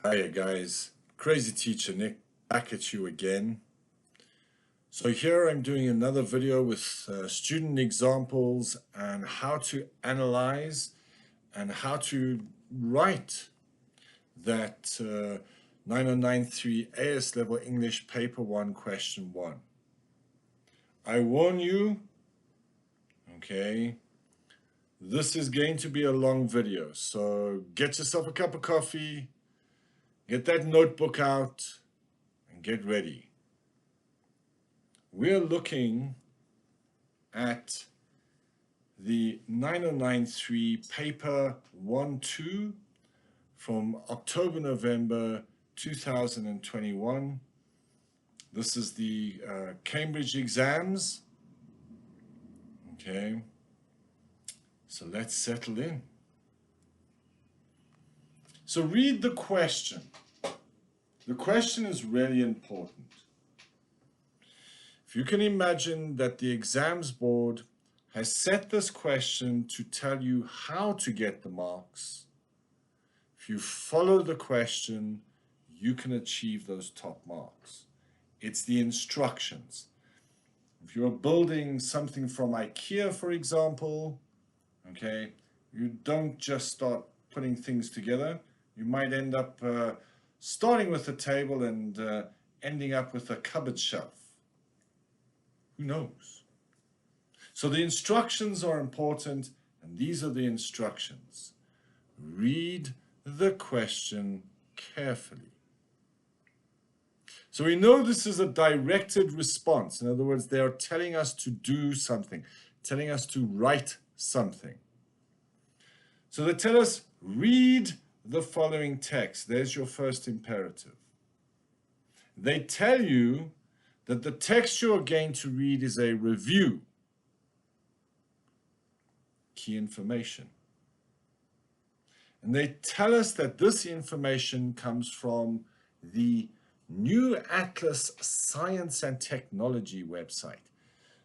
Hiya guys, Crazy Teacher Nick back at you again. So here I'm doing another video with student examples and how to analyze and how to write that 9093 AS Level English Paper 1 Question 1. I warn you, okay, this is going to be a long video, so get yourself a cup of coffee, get that notebook out, and get ready. We're looking at the 9093 paper 1-2 from October-November 2021. This is the Cambridge exams. Okay, so let's settle in. So read the question. The question is really important. If you can imagine that the exams board has set this question to tell you how to get the marks, if you follow the question, you can achieve those top marks. It's the instructions. If you're building something from IKEA, for example, okay, you don't just start putting things together. You might end up starting with a table and ending up with a cupboard shelf. Who knows? So the instructions are important, and these are the instructions. Read the question carefully. So we know this is a directed response. In other words, they are telling us to do something, telling us to write something. So they tell us, read the following text. There's your first imperative. They tell you that the text you're going to read is a review. Key information. And they tell us that this information comes from the New Atlas Science and Technology website.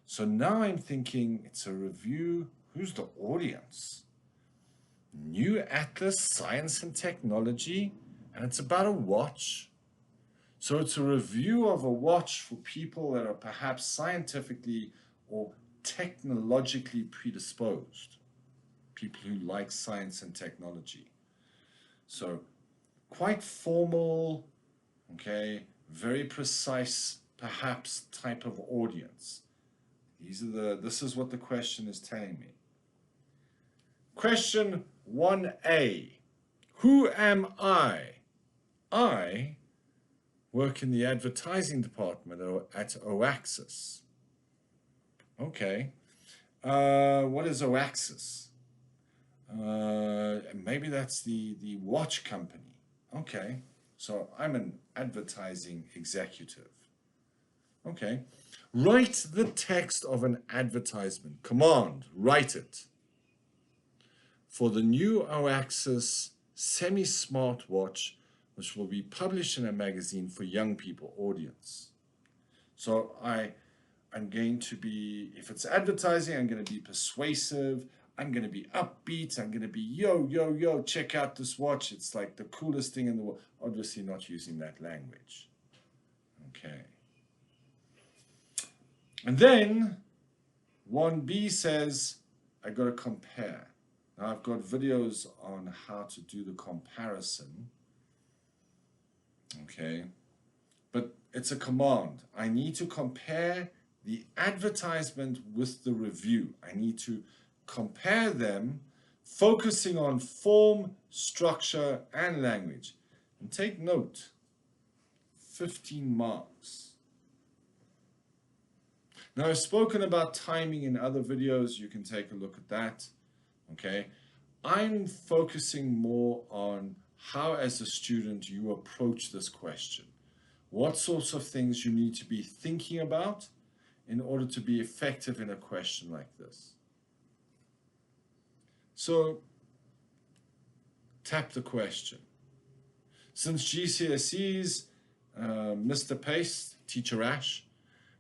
So now I'm thinking it's a review. Who's the audience? New Atlas Science and Technology, and it's about a watch. So it's a review of a watch for people that are perhaps scientifically or technologically predisposed, people who like science and technology. So quite formal, okay, very precise, perhaps, type of audience. This is what the question is telling me. Question 1A. Who am I? I work in the advertising department at Oaxis. Okay. What is Oaxis? Maybe that's the watch company. Okay. So I'm an advertising executive. Okay. Write the text of an advertisement. Command, write it. For the new Oaxis semi-smart watch, which will be published in a magazine for young people audience. So I'm going to be, if it's advertising, I'm going to be persuasive. I'm going to be upbeat. I'm going to be, yo, check out this watch. It's like the coolest thing in the world. Obviously not using that language. Okay. And then 1B says, I got to compare. Now I've got videos on how to do the comparison. Okay. But it's a command. I need to compare the advertisement with the review. I need to compare them, focusing on form, structure, and language. And take note, 15 marks. Now, I've spoken about timing in other videos. You can take a look at that. Okay. I'm focusing more on how, as a student, you approach this question. What sorts of things you need to be thinking about in order to be effective in a question like this. So, tap the question. Since GCSEs, Mr. Pace, Teacher Ash,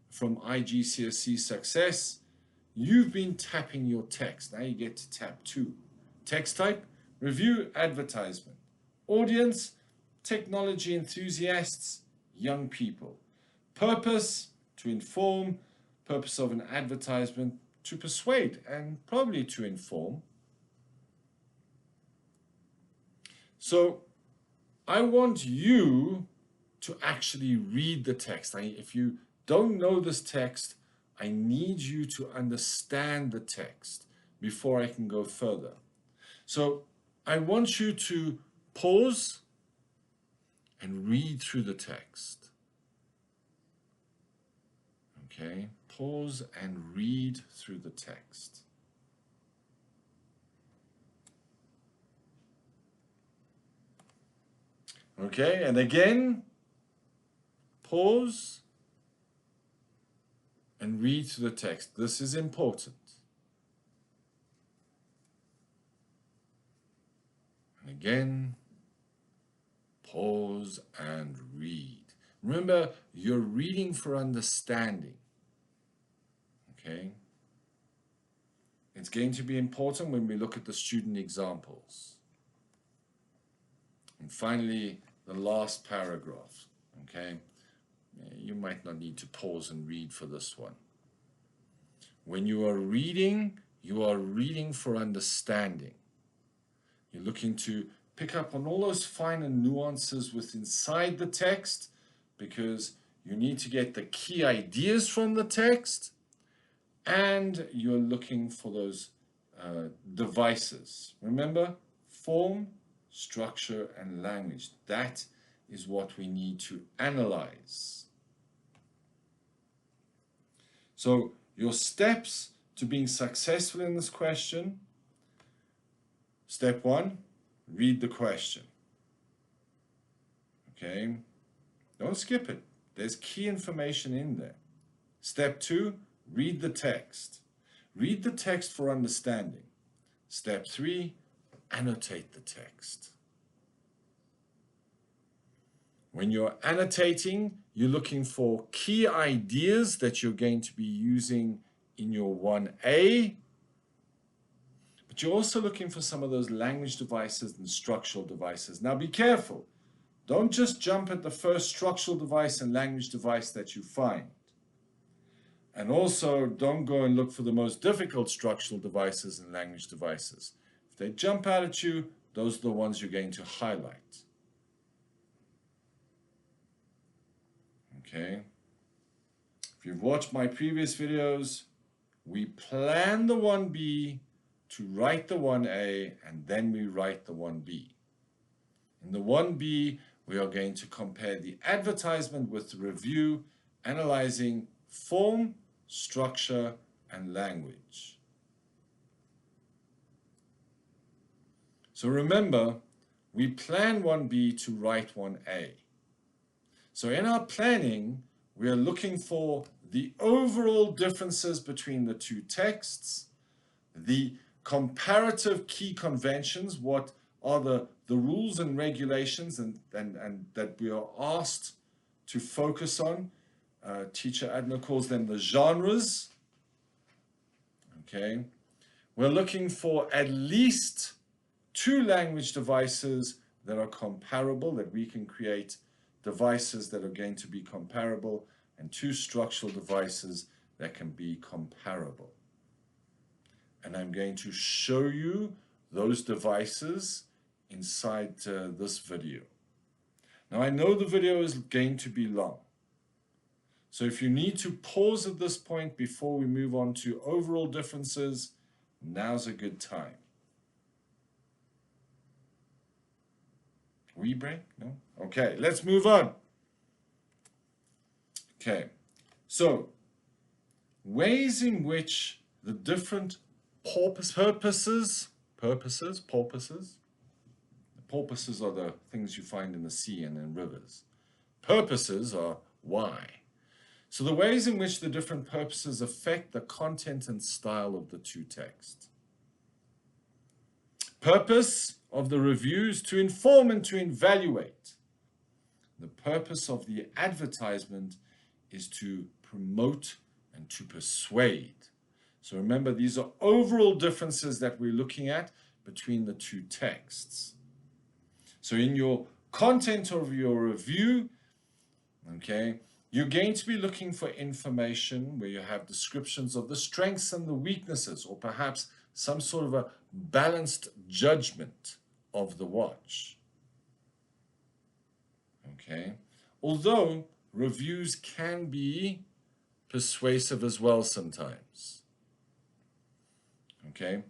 from iGCSE Success, you've been tapping your text. Now you get to tap 2. Text type, review, advertisement. Audience, technology enthusiasts, young people. Purpose, to inform. Purpose of an advertisement, to persuade and probably to inform. So I want you to actually read the text. If you don't know this text, I need you to understand the text before I can go further. So I want you to pause and read through the text. Okay, pause and read through the text. Okay, and again, pause and read through the text. This is important. And again, pause and read. Remember, you're reading for understanding. Okay? It's going to be important when we look at the student examples. And finally, the last paragraph. Okay? You might not need to pause and read for this one. When you are reading for understanding. You're looking to pick up on all those finer nuances within inside the text, because you need to get the key ideas from the text, and you're looking for those devices. Remember, form, structure, and language. That is what we need to analyze. So your steps to being successful in this question: step 1, read the question. Okay, don't skip it. There's key information in there. Step 2, read the text. Read the text for understanding. Step 3, annotate the text. When you're annotating, you're looking for key ideas that you're going to be using in your 1A, but you're also looking for some of those language devices and structural devices. Now be careful. Don't just jump at the first structural device and language device that you find. And also don't go and look for the most difficult structural devices and language devices. If they jump out at you, those are the ones you're going to highlight. Okay. If you've watched my previous videos, we plan the 1B to write the 1A, and then we write the 1B. In the 1B, we are going to compare the advertisement with the review, analyzing form, structure, and language. So remember, we plan 1B to write 1A. So in our planning, we are looking for the overall differences between the two texts, the comparative key conventions, what are the rules and regulations and that we are asked to focus on. Teacher Adna calls them the genres. Okay, we're looking for at least 2 language devices that are comparable, that we can create devices that are going to be comparable, and 2 structural devices that can be comparable. And I'm going to show you those devices inside this video. Now I know the video is going to be long. So if you need to pause at this point before we move on to overall differences, now's a good time. We break? No? Okay, let's move on. Okay, so ways in which the different porpoises are the things you find in the sea and in rivers. Purposes are why. So the ways in which the different purposes affect the content and style of the 2 texts. Purpose of the review is to inform and to evaluate. The purpose of the advertisement is to promote and to persuade. So remember, these are overall differences that we're looking at between the 2 texts. So in your content of your review, okay, you're going to be looking for information where you have descriptions of the strengths and the weaknesses, or perhaps some sort of a balanced judgment of the watch. Okay, although reviews can be persuasive as well sometimes. Okay,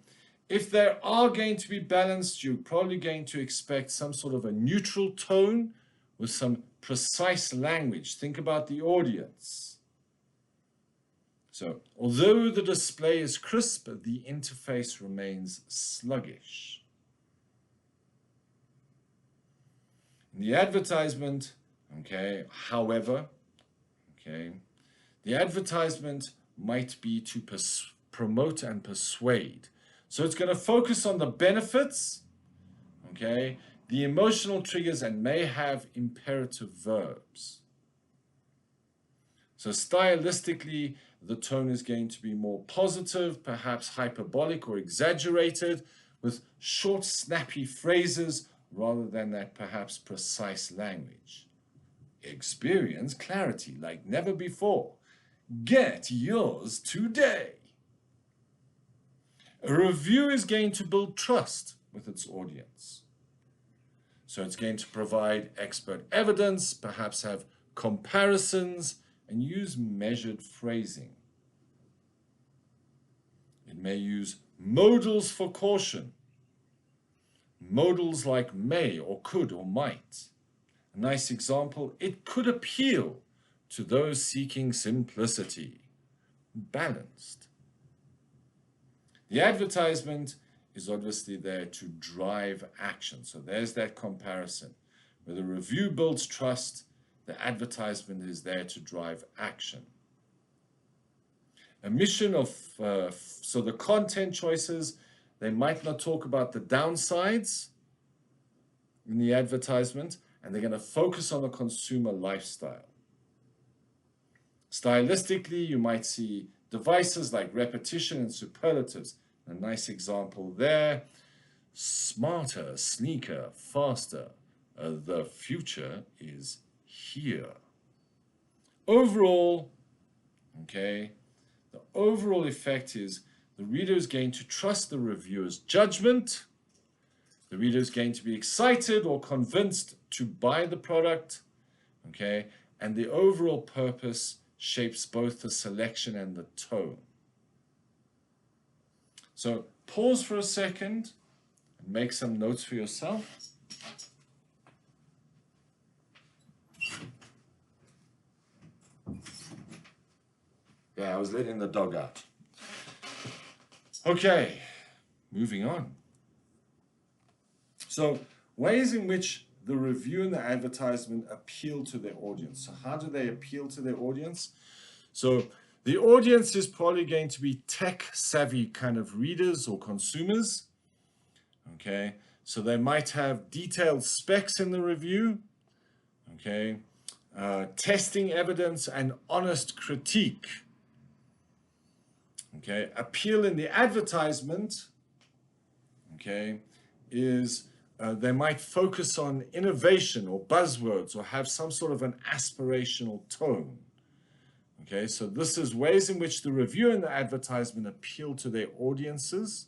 if they are going to be balanced, you're probably going to expect some sort of a neutral tone with some precise language. Think about the audience. So, although the display is crisp, the interface remains sluggish. In the advertisement, okay, however, okay, the advertisement might be to promote and persuade. So it's going to focus on the benefits, okay, the emotional triggers, and may have imperative verbs. So stylistically, the tone is going to be more positive, perhaps hyperbolic or exaggerated, with short, snappy phrases rather than that perhaps precise language. Experience clarity like never before. Get yours today. A review is going to build trust with its audience. So it's going to provide expert evidence, perhaps have comparisons, and use measured phrasing. It may use modals for caution. Modals like may or could or might. A nice example, it could appeal to those seeking simplicity. Balanced. The advertisement is obviously there to drive action. So there's that comparison. Where the review builds trust, the advertisement is there to drive action. A mission of, so the content choices, they might not talk about the downsides in the advertisement, and they're going to focus on the consumer lifestyle. Stylistically, you might see devices like repetition and superlatives. A nice example there. Smarter, sleeker, faster. The future is here. Overall, okay, the overall effect is the reader is going to trust the reviewer's judgment. The reader is going to be excited or convinced to buy the product, okay, and the overall purpose shapes both the selection and the tone. So pause for a second and make some notes for yourself. Yeah, I was letting the dog out. Okay, moving on. So ways in which the review and the advertisement appeal to their audience. So how do they appeal to their audience? So the audience is probably going to be tech-savvy kind of readers or consumers. Okay, so they might have detailed specs in the review. Okay, testing evidence and honest critique. Okay, appeal in the advertisement, okay, is they might focus on innovation or buzzwords or have some sort of an aspirational tone. Okay, so this is ways in which the review and the advertisement appeal to their audiences.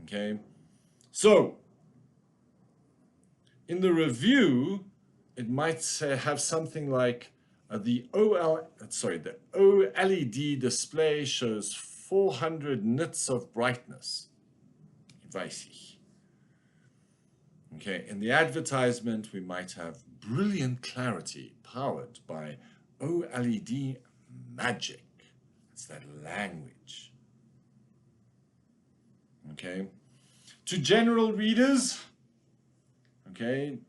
Okay, so in the review, it might have something like the OLED display shows 400 nits of brightness. Okay, in the advertisement, we might have brilliant clarity powered by OLED magic. It's that language. Okay, to general readers, okay,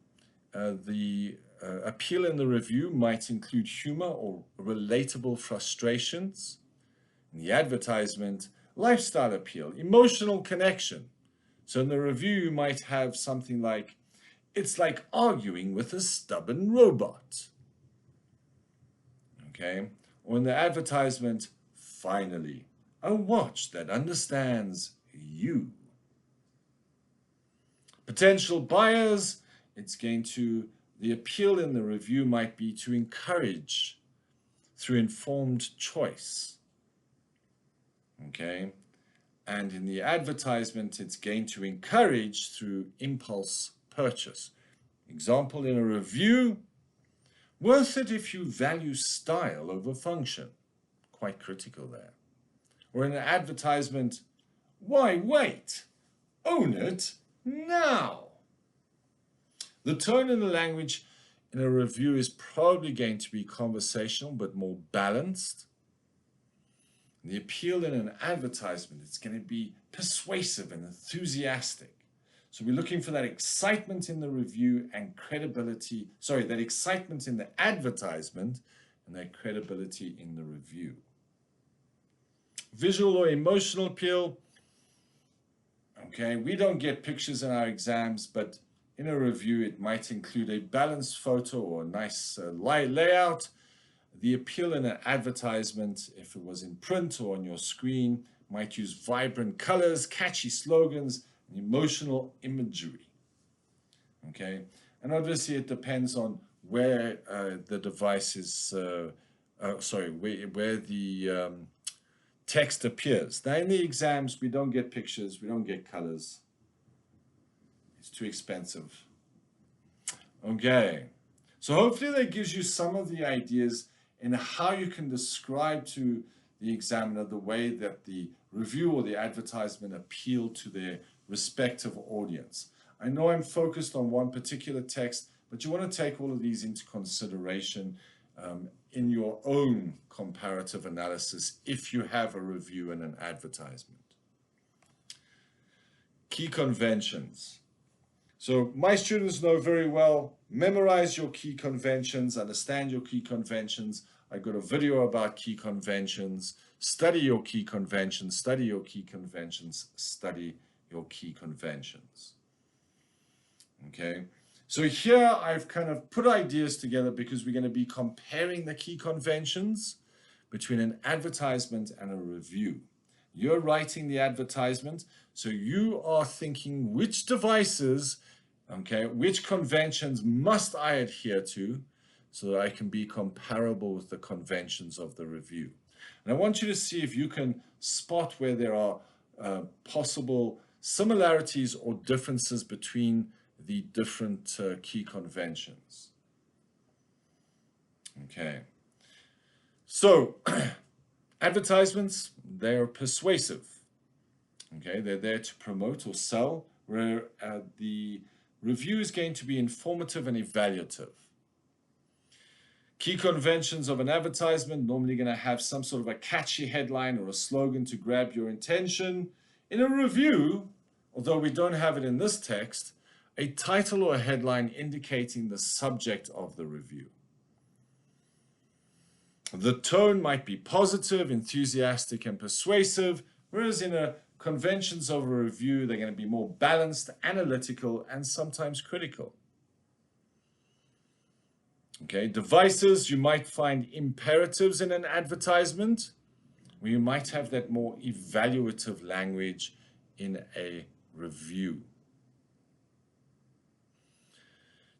the appeal in the review might include humor or relatable frustrations. In the advertisement, lifestyle appeal, emotional connection. So in the review, you might have something like, it's like arguing with a stubborn robot. Okay, or in the advertisement, finally, a watch that understands you. Potential buyers, the appeal in the review might be to encourage through informed choice. Okay. And in the advertisement, it's going to encourage through impulse purchase. Example in a review, worth it if you value style over function. Quite critical there. Or in an advertisement, why wait? Own it now. The tone and the language in a review is probably going to be conversational but more balanced. The appeal in an advertisement, it's going to be persuasive and enthusiastic. So we're looking for that excitement in the review and credibility, sorry, that excitement in the advertisement and that credibility in the review. Visual or emotional appeal, okay, we don't get pictures in our exams, but in a review it might include a balanced photo or a nice layout. The appeal in an advertisement, if it was in print or on your screen, might use vibrant colors, catchy slogans, and emotional imagery. Okay, and obviously it depends on where the device is, where the text appears. Now in the exams, we don't get pictures, we don't get colors. It's too expensive. Okay, so hopefully that gives you some of the ideas in how you can describe to the examiner the way that the review or the advertisement appeal to their respective audience. I know I'm focused on one particular text, but you want to take all of these into consideration in your own comparative analysis if you have a review and an advertisement. Key conventions. So my students know very well, memorize your key conventions, understand your key conventions. I got a video about key conventions. Study your key conventions, study your key conventions, study your key conventions. Okay, so here I've kind of put ideas together because we're going to be comparing the key conventions between an advertisement and a review. You're writing the advertisement, so you are thinking which devices, okay, which conventions must I adhere to so that I can be comparable with the conventions of the review. And I want you to see if you can spot where there are possible similarities or differences between the different key conventions. Okay, so advertisements, they're persuasive. Okay, they're there to promote or sell, where the review is going to be informative and evaluative. Key conventions of an advertisement normally going to have some sort of a catchy headline or a slogan to grab your attention. In a review, although we don't have it in this text, a title or a headline indicating the subject of the review. The tone might be positive, enthusiastic, and persuasive, whereas in a conventions of a review, they're going to be more balanced, analytical, and sometimes critical. Okay, devices, you might find imperatives in an advertisement, where you might have that more evaluative language in a review.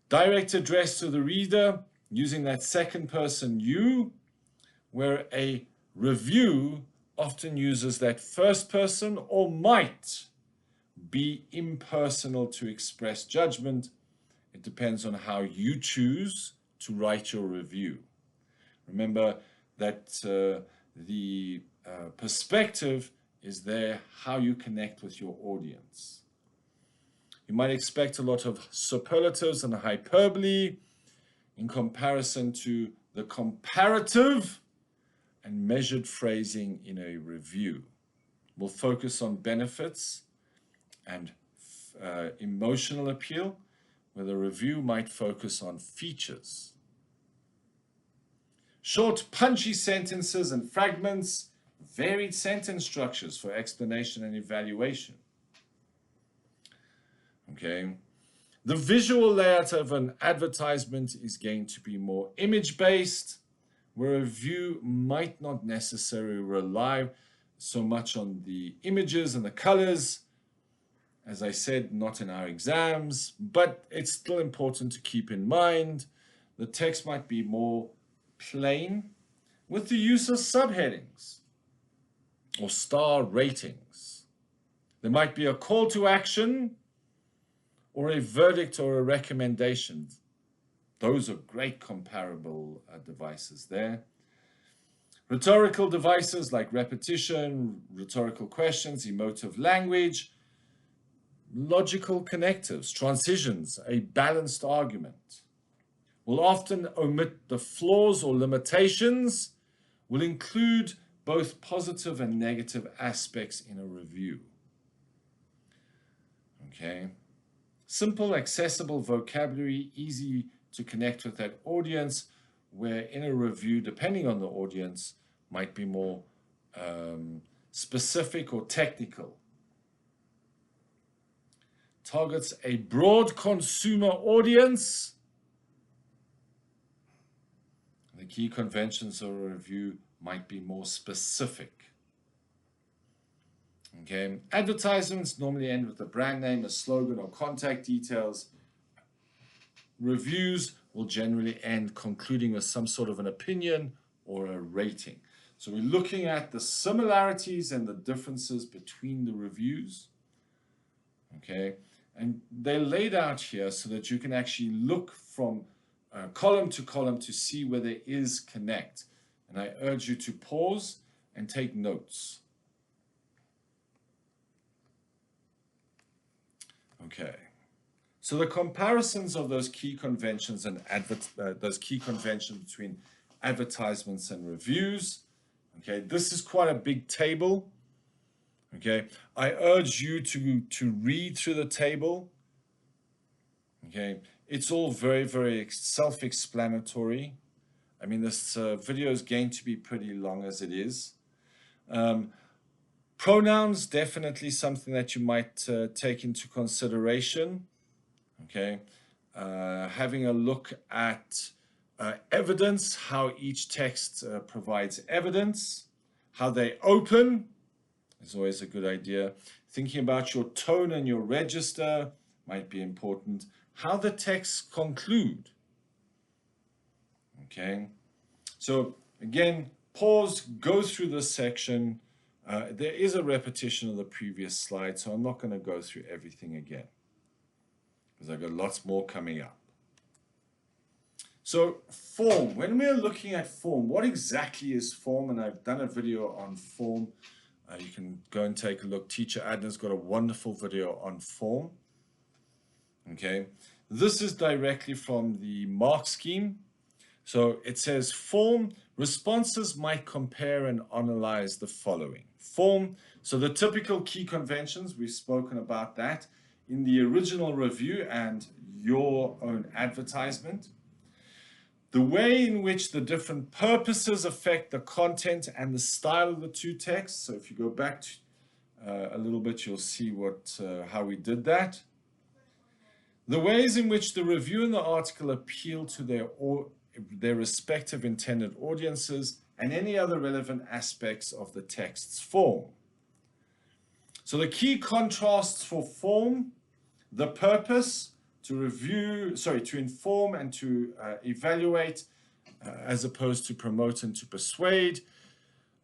Direct address to the reader, using that second person you, where a review often uses that first person or might be impersonal to express judgment. It depends on how you choose to write your review. Remember that the perspective is there, how you connect with your audience. You might expect a lot of superlatives and hyperbole in comparison to the comparative and measured phrasing in a review. We'll focus on benefits and emotional appeal, where the review might focus on features. Short, punchy sentences and fragments, varied sentence structures for explanation and evaluation. Okay. The visual layout of an advertisement is going to be more image-based, where a review might not necessarily rely so much on the images and the colors. As I said, not in our exams, but it's still important to keep in mind. The text might be more plain with the use of subheadings or star ratings. There might be a call to action or a verdict or a recommendation. Those are great comparable devices there. Rhetorical devices like repetition, rhetorical questions, emotive language, logical connectives, transitions, a balanced argument. Will often omit the flaws or limitations, will include both positive and negative aspects in a review. Okay. Simple, accessible vocabulary, easy to connect with that audience, where in a review, depending on the audience, might be more specific or technical. Targets a broad consumer audience. The key conventions of a review might be more specific. Okay, advertisements normally end with a brand name, a slogan, or contact details. Reviews will generally end concluding with some sort of an opinion or a rating. So we're looking at the similarities and the differences between the reviews. Okay, and they're laid out here so that you can actually look from column to column to see where there is connect. And I urge you to pause and take notes. Okay, so the comparisons of those key conventions and those key conventions between advertisements and reviews. Okay, this is quite a big table. Okay, I urge you to read through the table. Okay, it's all very, very self-explanatory. I mean, this video is going to be pretty long as it is. Pronouns, definitely something that you might take into consideration. Okay, having a look at evidence, how each text provides evidence, how they open is always a good idea. Thinking about your tone and your register might be important. How the texts conclude. Okay, so again, pause, go through this section. There is a repetition of the previous slide, so I'm not going to go through everything again because I've got lots more coming up. So form, when we're looking at form, what exactly is form? And I've done a video on form. You can go and take a look. Teacher Adna's got a wonderful video on form. Okay, this is directly from the mark scheme. So it says form, responses might compare and analyze the following. Form, so the typical key conventions, we've spoken about that in the original review and your own advertisement. The way in which the different purposes affect the content and the style of the two texts. So if you go back to, a little bit, you'll see how we did that. The ways in which the review and the article appeal to their respective intended audiences and any other relevant aspects of the text's form. So the key contrasts for form, the purpose, to inform and to evaluate, as opposed to promote and to persuade.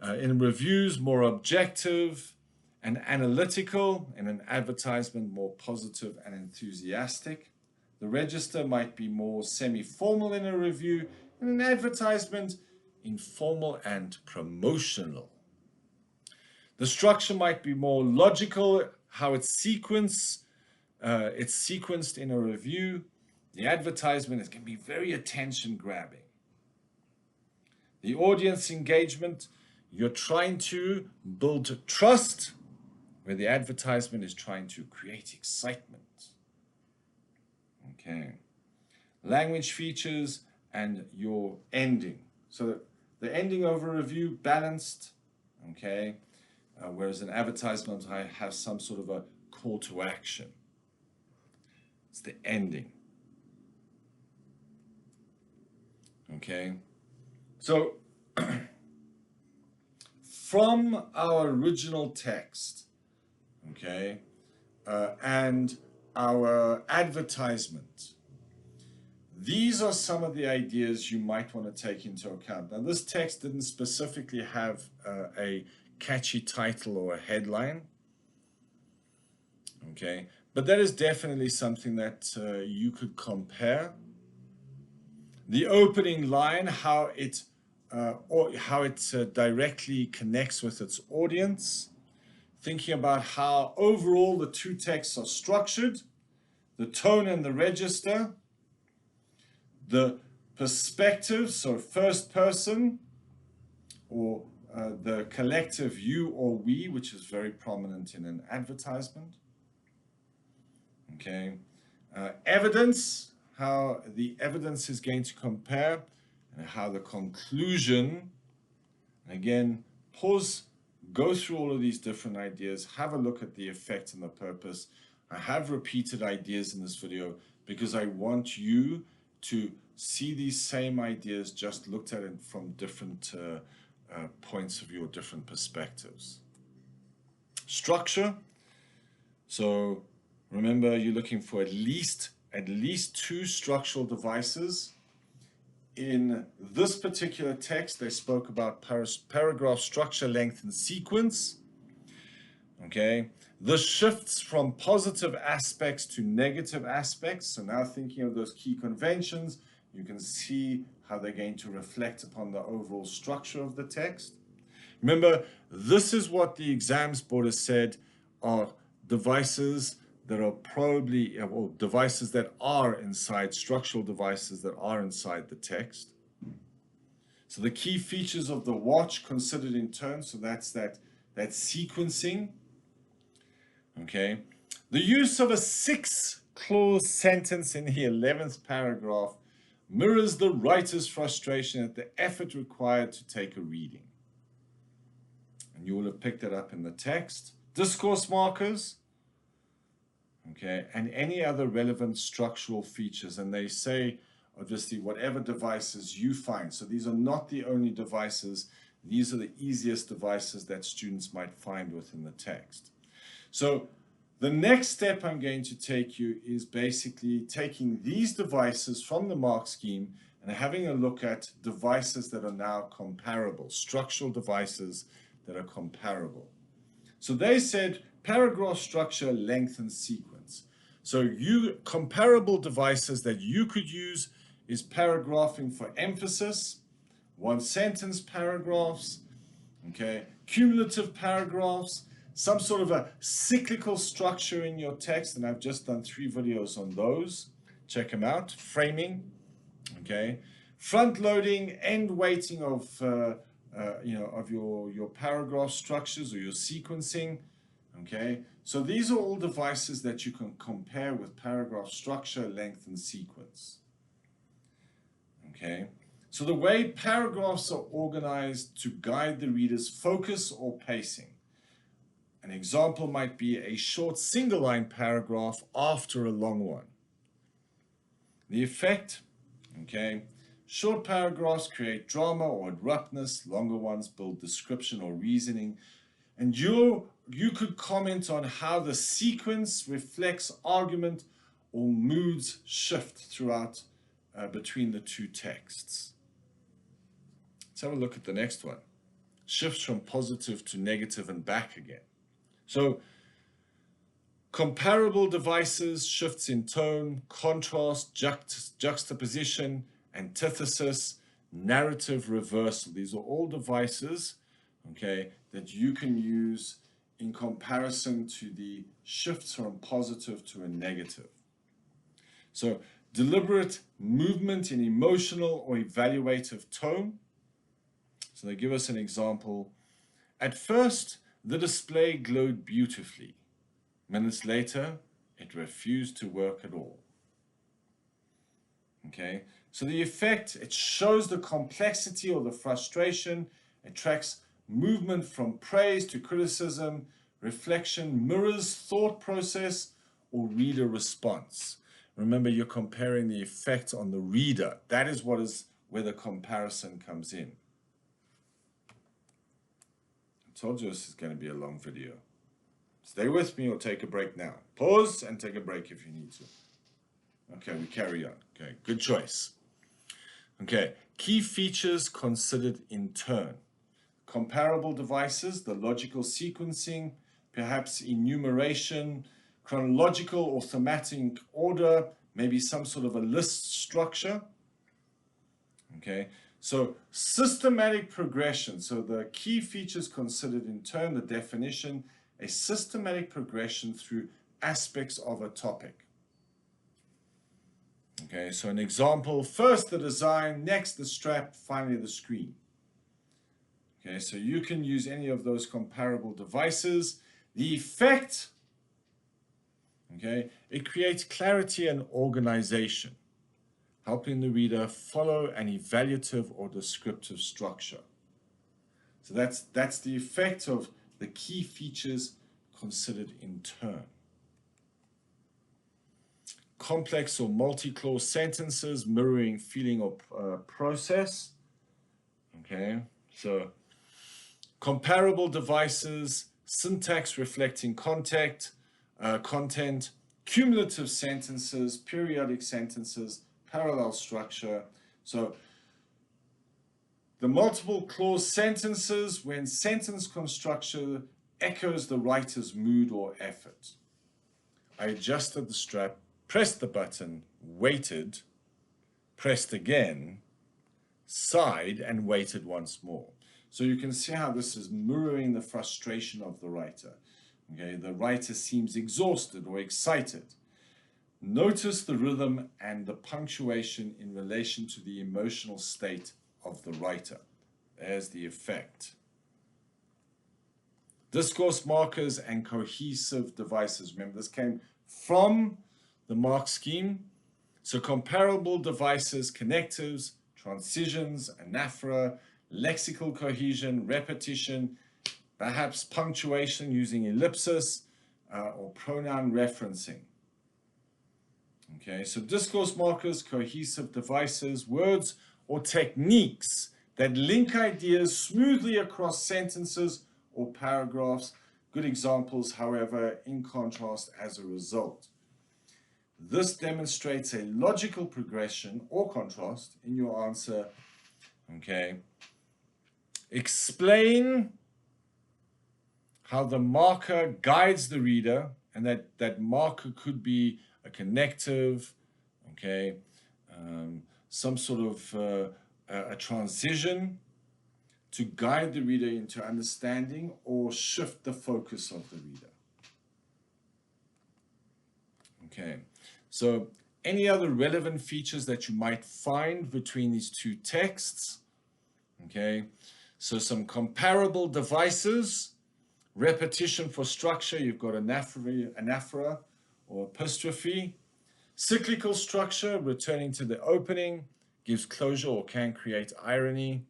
In reviews, more objective and analytical. In an advertisement, more positive and enthusiastic. The register might be more semi-formal in a review. In an advertisement, informal and promotional. The structure might be more logical, how it's sequenced in a review. The advertisement is going to be very attention-grabbing. The audience engagement, you're trying to build trust, where the advertisement is trying to create excitement. Okay. Language features and your ending. So the ending of a review, balanced, okay, whereas an advertisement, I have some sort of a call to action. It's the ending. Okay, so from our original text, okay, and our advertisement. These are some of the ideas you might want to take into account. Now, this text didn't specifically have a catchy title or a headline, okay? But that is definitely something that you could compare. The opening line, how it directly connects with its audience. Thinking about how overall the two texts are structured, the tone and the register, the perspective, so first person, or the collective you or we, which is very prominent in an advertisement. Okay, evidence, how the evidence is going to compare, and how the conclusion, again, pause, go through all of these different ideas, have a look at the effect and the purpose. I have repeated ideas in this video because I want you to see these same ideas just looked at it from different points of view, different perspectives. Structure. So remember, you're looking for at least two structural devices. In this particular text, they spoke about paragraph structure, length, and sequence. Okay, the shifts from positive aspects to negative aspects. So now thinking of those key conventions, you can see how they're going to reflect upon the overall structure of the text. Remember, this is what the exams board has said are devices that are probably, well, devices that are inside, structural devices that are inside the text. So the key features of the watch considered in turn, so that's that sequencing. Okay, the use of a 6-clause sentence in the 11th paragraph mirrors the writer's frustration at the effort required to take a reading. And you will have picked it up in the text. Discourse markers, okay, and any other relevant structural features. And they say, obviously, whatever devices you find. So these are not the only devices. These are the easiest devices that students might find within the text. So the next step I'm going to take you is basically taking these devices from the mark scheme and having a look at devices that are now comparable, structural devices that are comparable. So they said paragraph structure, length, and sequence. So comparable devices that you could use is paragraphing for emphasis, one-sentence paragraphs, okay, cumulative paragraphs, some sort of a cyclical structure in your text, and I've just done 3 videos on those. Check them out. Framing, okay, front-loading, end-weighting of of your paragraph structures or your sequencing, okay. So these are all devices that you can compare with paragraph structure, length, and sequence, okay. So the way paragraphs are organized to guide the reader's focus or pacing. An example might be a short single-line paragraph after a long one. The effect, okay, short paragraphs create drama or abruptness, longer ones build description or reasoning, and you could comment on how the sequence reflects argument or moods shift throughout between the two texts. Let's have a look at the next one. Shifts from positive to negative and back again. So comparable devices, shifts in tone, contrast, juxtaposition, antithesis, narrative reversal. These are all devices, okay, that you can use in comparison to the shifts from positive to a negative. So deliberate movement in emotional or evaluative tone. So they give us an example. At first, the display glowed beautifully. Minutes later, it refused to work at all. Okay, so the effect, it shows the complexity or the frustration. It tracks movement from praise to criticism, reflection, mirrors thought process or reader response. Remember, you're comparing the effect on the reader. That is where the comparison comes in. I told you this is going to be a long video. Stay Stay with me or take a break now. Pause and take a break if you need to. Okay, we carry on. Okay, good choice. Okay, key features considered in turn. Comparable devices, the logical sequencing, perhaps enumeration, chronological or thematic order, maybe some sort of a list structure. Okay, so systematic progression. So the key features considered in turn, the definition, a systematic progression through aspects of a topic. Okay, so an example, first the design, next the strap, finally the screen. Okay, so you can use any of those comparable devices. The effect, okay, it creates clarity and organization, helping the reader follow an evaluative or descriptive structure. So that's the effect of the key features considered in turn. Complex or multi-clause sentences mirroring feeling or process. Okay, so comparable devices, syntax reflecting content, cumulative sentences, periodic sentences, parallel structure. So the multiple clause sentences, when sentence construction echoes the writer's mood or effort. I adjusted the strap, pressed the button, waited, pressed again, sighed, and waited once more. So you can see how this is mirroring the frustration of the writer. Okay, the writer seems exhausted or excited. Notice the rhythm and the punctuation in relation to the emotional state of the writer. There's the effect. Discourse markers and cohesive devices. Remember, this came from the mark scheme. So comparable devices, connectives, transitions, anaphora, lexical cohesion, repetition, perhaps punctuation using ellipsis or pronoun referencing. Okay, so discourse markers, cohesive devices, words or techniques that link ideas smoothly across sentences or paragraphs. Good examples, however, in contrast as a result. This demonstrates a logical progression or contrast in your answer. Okay. Explain how the marker guides the reader, and that marker could be a connective, okay, some sort of a transition to guide the reader into understanding or shift the focus of the reader. Okay, so any other relevant features that you might find between these two texts? Okay, so some comparable devices, repetition for structure, you've got anaphora or epistrophe. Cyclical structure, returning to the opening, gives closure or can create irony.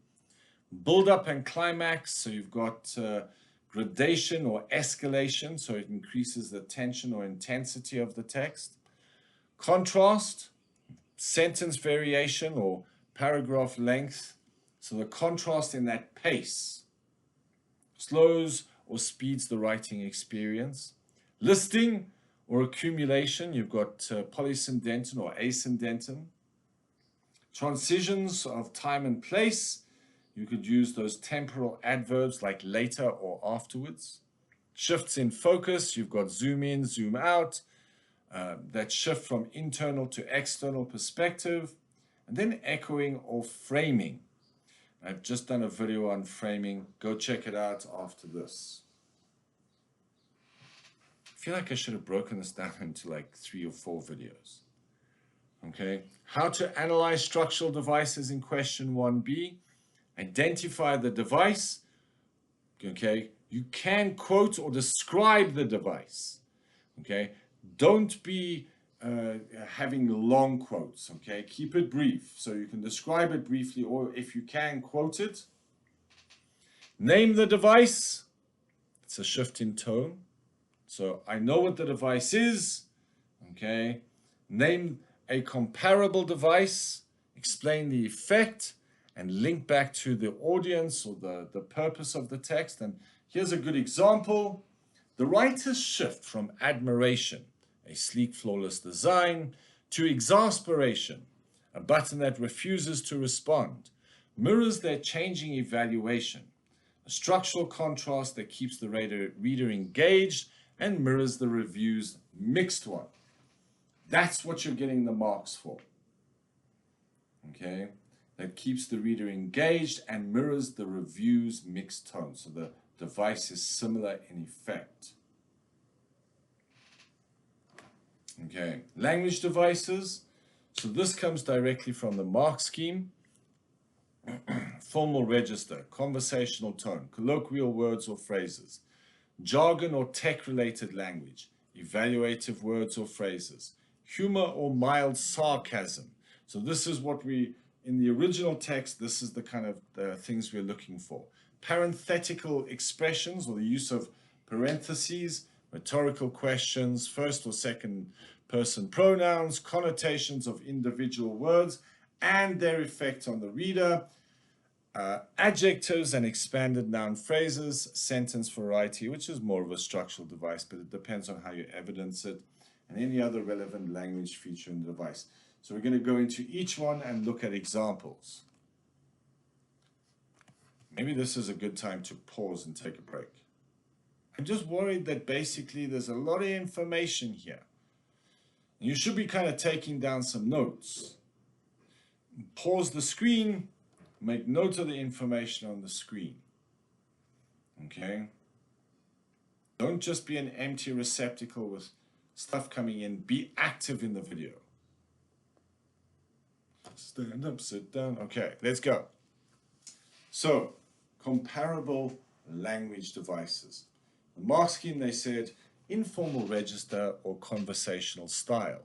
Build up and climax, so you've got gradation or escalation, so it increases the tension or intensity of the text. Contrast, sentence variation or paragraph length, so the contrast in that pace slows or speeds the writing experience. Listing or accumulation, you've got polysyndeton or asyndeton. Transitions of time and place, you could use those temporal adverbs like later or afterwards. Shifts in focus, you've got zoom in, zoom out, that shift from internal to external perspective, and then echoing or framing. I've just done a video on framing. Go check it out after this. I feel like I should have broken this down into like 3 or 4 videos. Okay, how to analyze structural devices in question 1b. Identify the device. Okay, you can quote or describe the device. Okay, don't be having long quotes. Okay, keep it brief so you can describe it briefly, or if you can, quote it. Name the device. It's a shift in tone. So I know what the device is. Okay, name a comparable device, explain the effect, and link back to the audience or the purpose of the text. And here's a good example. The writers shift from admiration, a sleek, flawless design, to exasperation, a button that refuses to respond, mirrors their changing evaluation, a structural contrast that keeps the reader engaged and mirrors the review's mixed one. That's what you're getting the marks for. Okay? That keeps the reader engaged and mirrors the review's mixed tone. So the device is similar in effect. Okay, language devices. So this comes directly from the mark scheme. Formal register, conversational tone, colloquial words or phrases, jargon or tech-related language, evaluative words or phrases, humor or mild sarcasm. So this is what we, in the original text, this is the kind of the things we're looking for. Parenthetical expressions, or the use of parentheses, rhetorical questions, first or second person pronouns, connotations of individual words, and their effect on the reader, adjectives and expanded noun phrases, sentence variety, which is more of a structural device, but it depends on how you evidence it, and any other relevant language feature in the device. So we're going to go into each one and look at examples. Maybe this is a good time to pause and take a break. I'm just worried that basically there's a lot of information here. You should be kind of taking down some notes. Pause the screen, make note of the information on the screen. Okay? Don't just be an empty receptacle with stuff coming in. Be active in the video. Stand up, sit down. Okay, let's go. So, comparable language devices. The mark scheme, they said, informal register or conversational style.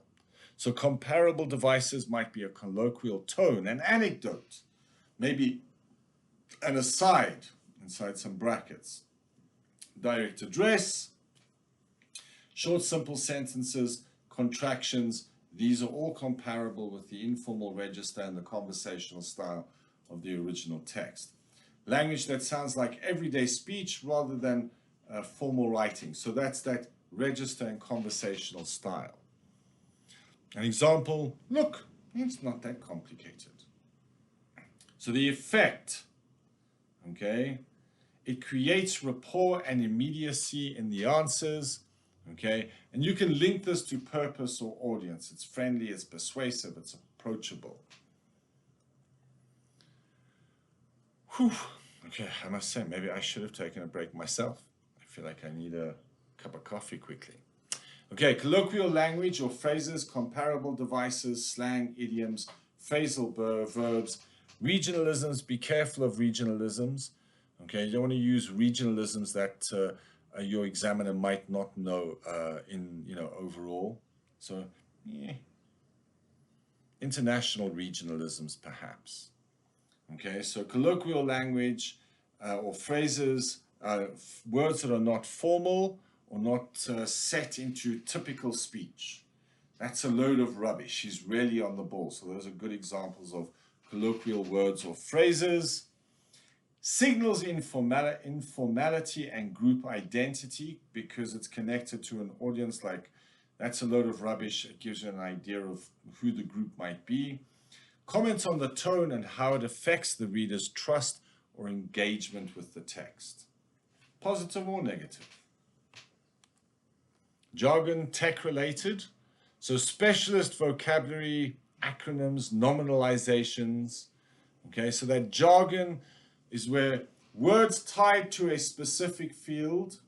So comparable devices might be a colloquial tone, an anecdote, maybe an aside inside some brackets, direct address, short simple sentences, contractions. These are all comparable with the informal register and the conversational style of the original text. Language that sounds like everyday speech rather than formal writing. So that's that register and conversational style. An example, look, it's not that complicated. So the effect, okay, it creates rapport and immediacy in the answers, okay, and you can link this to purpose or audience. It's friendly, it's persuasive, it's approachable. Whew. Okay, I must say, maybe I should have taken a break myself. I feel like I need a cup of coffee quickly. Okay, colloquial language or phrases, comparable devices, slang, idioms, phrasal verbs, regionalisms. Be careful of regionalisms. Okay, you don't want to use regionalisms that your examiner might not know overall. So, yeah. International regionalisms, perhaps. Okay, so colloquial language or phrases, words that are not formal or not set into typical speech. That's a load of rubbish. He's really on the ball. So those are good examples of colloquial words or phrases. Signals informality and group identity because it's connected to an audience. Like, that's a load of rubbish. It gives you an idea of who the group might be. Comments on the tone and how it affects the reader's trust or engagement with the text. Positive or negative. Jargon, tech-related. So specialist vocabulary, acronyms, nominalizations. Okay, so that jargon is where words tied to a specific field,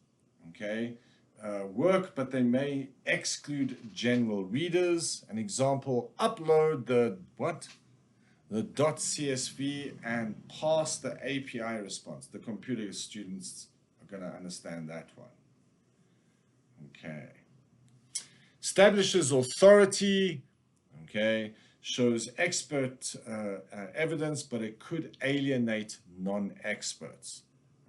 okay, work, but they may exclude general readers. An example, upload the what? The .csv and pass the API response. The computer students are going to understand that one. Okay. Establishes authority, okay, shows expert evidence, but it could alienate non-experts,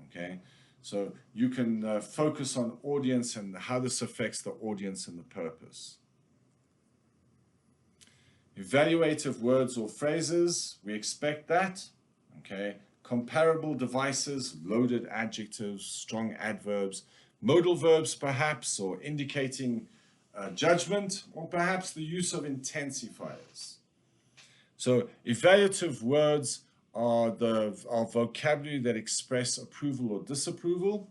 okay? So you can focus on audience and how this affects the audience and the purpose. Evaluative words or phrases, we expect that, okay? Comparable devices, loaded adjectives, strong adverbs, modal verbs perhaps, or indicating judgment, or perhaps the use of intensifiers. So evaluative words are vocabulary that express approval or disapproval.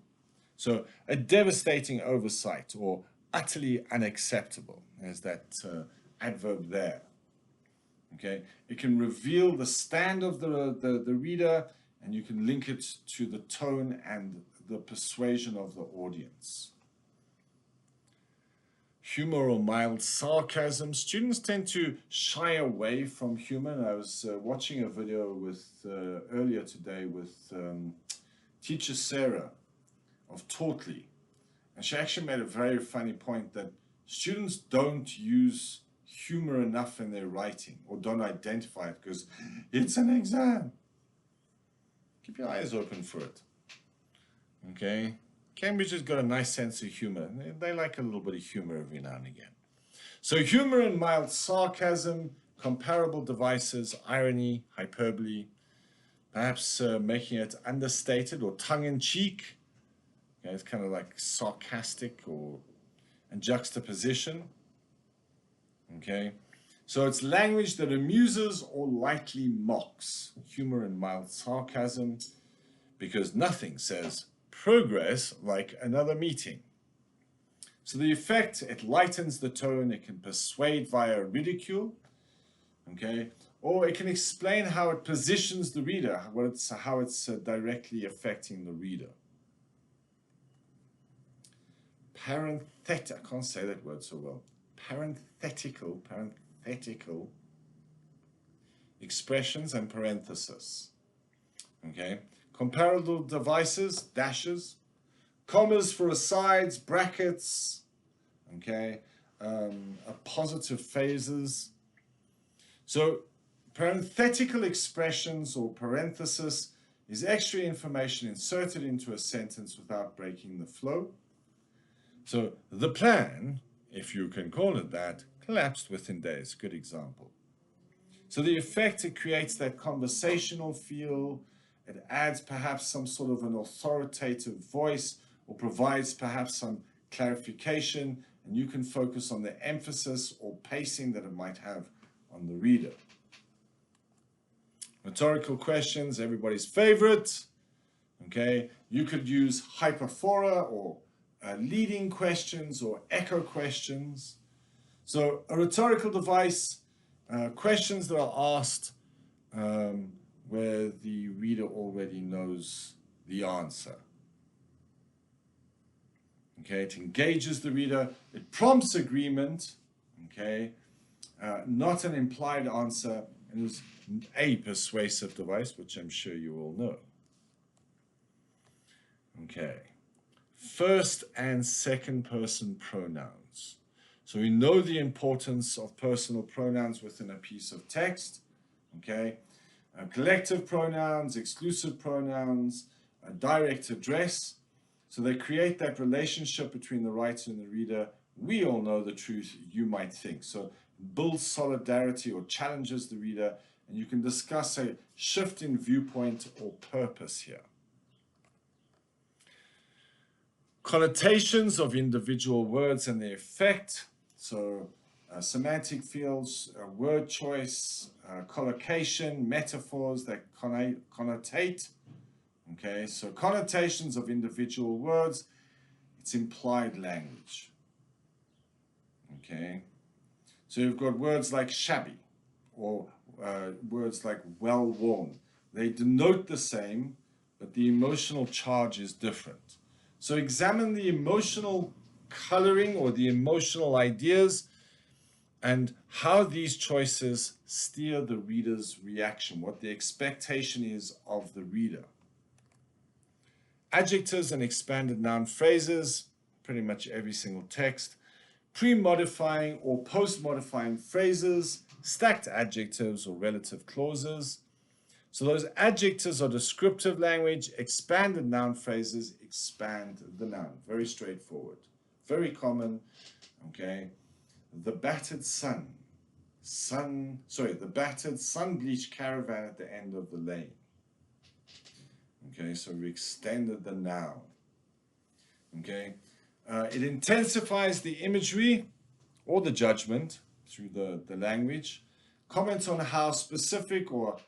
So a devastating oversight or utterly unacceptable. There's that adverb there. Okay, it can reveal the stand of the reader, and you can link it to the tone and the persuasion of the audience. Humor or mild sarcasm. Students tend to shy away from humor. I was watching a video with earlier today with teacher Sarah of Taughtly, and she actually made a very funny point that students don't use humor enough in their writing, or don't identify it because it's an exam. Keep your eyes open for it. Okay, Cambridge has got a nice sense of humor. They like a little bit of humor every now and again. So humor and mild sarcasm, comparable devices, irony, hyperbole, perhaps making it understated or tongue-in-cheek. Okay, it's kind of like sarcastic and juxtaposition. Okay, so it's language that amuses or lightly mocks. Humor and mild sarcasm, because nothing says progress like another meeting. So the effect, it lightens the tone, it can persuade via ridicule, okay, or it can explain how it positions the reader, how it's directly affecting the reader. Parenthetic, I can't say that word so well. Parenthetical expressions and parenthesis. Okay, comparable devices, dashes, commas for asides, brackets, okay, appositive phases. So parenthetical expressions or parenthesis is extra information inserted into a sentence without breaking the flow. So the plan, if you can call it that, collapsed within days. Good example. So the effect, it creates that conversational feel. It adds perhaps some sort of an authoritative voice, or provides perhaps some clarification, and you can focus on the emphasis or pacing that it might have on the reader. Rhetorical questions, everybody's favorite. Okay, you could use hyperphora or leading questions or echo questions. So a rhetorical device, questions that are asked where the reader already knows the answer. Okay, it engages the reader, it prompts agreement, okay, not an implied answer, and it was a persuasive device, which I'm sure you all know. Okay, first and second person pronouns. So we know the importance of personal pronouns within a piece of text, okay, collective pronouns, exclusive pronouns, a direct address. So they create that relationship between the writer and the reader. We all know the truth, you might think. So builds solidarity or challenges the reader, and you can discuss a shift in viewpoint or purpose here. Connotations of individual words and their effect. So semantic fields, word choice, collocation, metaphors that connotate. Okay, so connotations of individual words, it's implied language. Okay, so you've got words like shabby, or words like well-worn. They denote the same, but the emotional charge is different. So examine the emotional coloring or the emotional ideas and how these choices steer the reader's reaction, what the expectation is of the reader. Adjectives and expanded noun phrases, pretty much every single text. Pre-modifying or post-modifying phrases, stacked adjectives or relative clauses. So those adjectives are descriptive language, expanded noun phrases expand the noun. Very straightforward, very common, okay. The battered the battered sun-bleached caravan at the end of the lane. Okay, so we extended the noun. Okay, it intensifies the imagery or the judgment through the language, comments on how specific or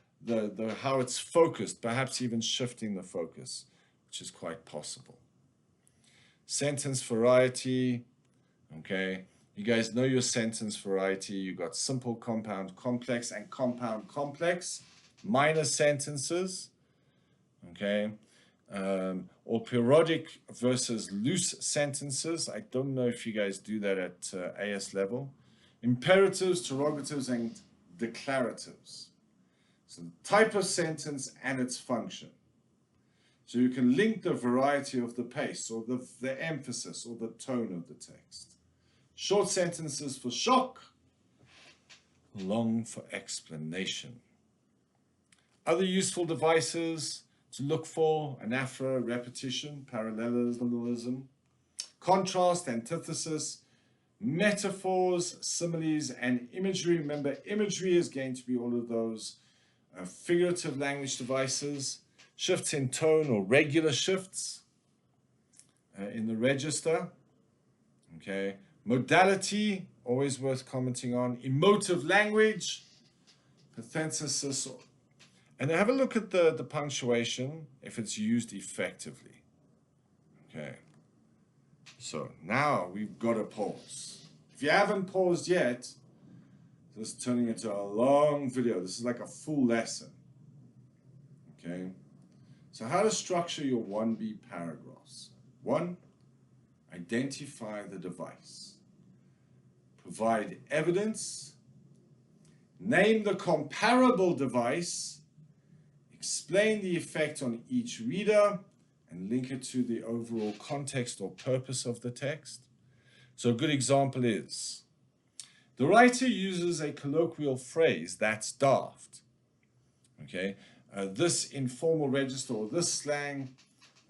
how it's focused, perhaps even shifting the focus, which is quite possible. Sentence variety, okay, you guys know your sentence variety. You got simple, compound, complex, and compound, complex, minor sentences, okay, or periodic versus loose sentences. I don't know if you guys do that at AS level. Imperatives, interrogatives, and declaratives. So the type of sentence and its function. So you can link the variety of the pace or the emphasis or the tone of the text. Short sentences for shock, long for explanation. Other useful devices to look for: anaphora, repetition, parallelism, contrast, antithesis, metaphors, similes, and imagery. Remember, imagery is going to be all of those figurative language devices, shifts in tone or regular shifts in the register. Okay. Modality, always worth commenting on. Emotive language, parenthesis, and have a look at the punctuation if it's used effectively. Okay. So now we've got to pause. If you haven't paused yet, this is turning into a long video. This is like a full lesson. Okay. So how to structure your 1B paragraphs. 1, identify the device. Provide evidence. Name the comparable device. Explain the effect on each reader and link it to the overall context or purpose of the text. So a good example is, the writer uses a colloquial phrase that's daft. Okay, this informal register or this slang,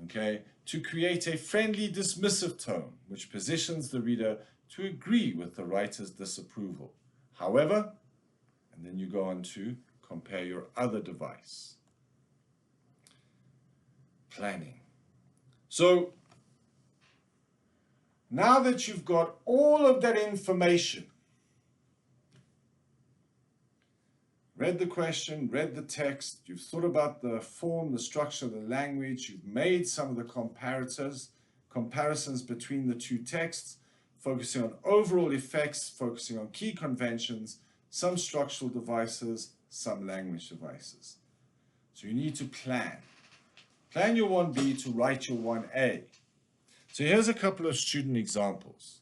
okay, to create a friendly dismissive tone which positions the reader to agree with the writer's disapproval. However, and then you go on to compare your other device. Planning. So now that you've got all of that information, read the question, read the text, you've thought about the form, the structure, the language, you've made some of the comparisons between the two texts, focusing on overall effects, focusing on key conventions, some structural devices, some language devices. So you need to plan. Plan your 1B to write your 1A. So here's a couple of student examples.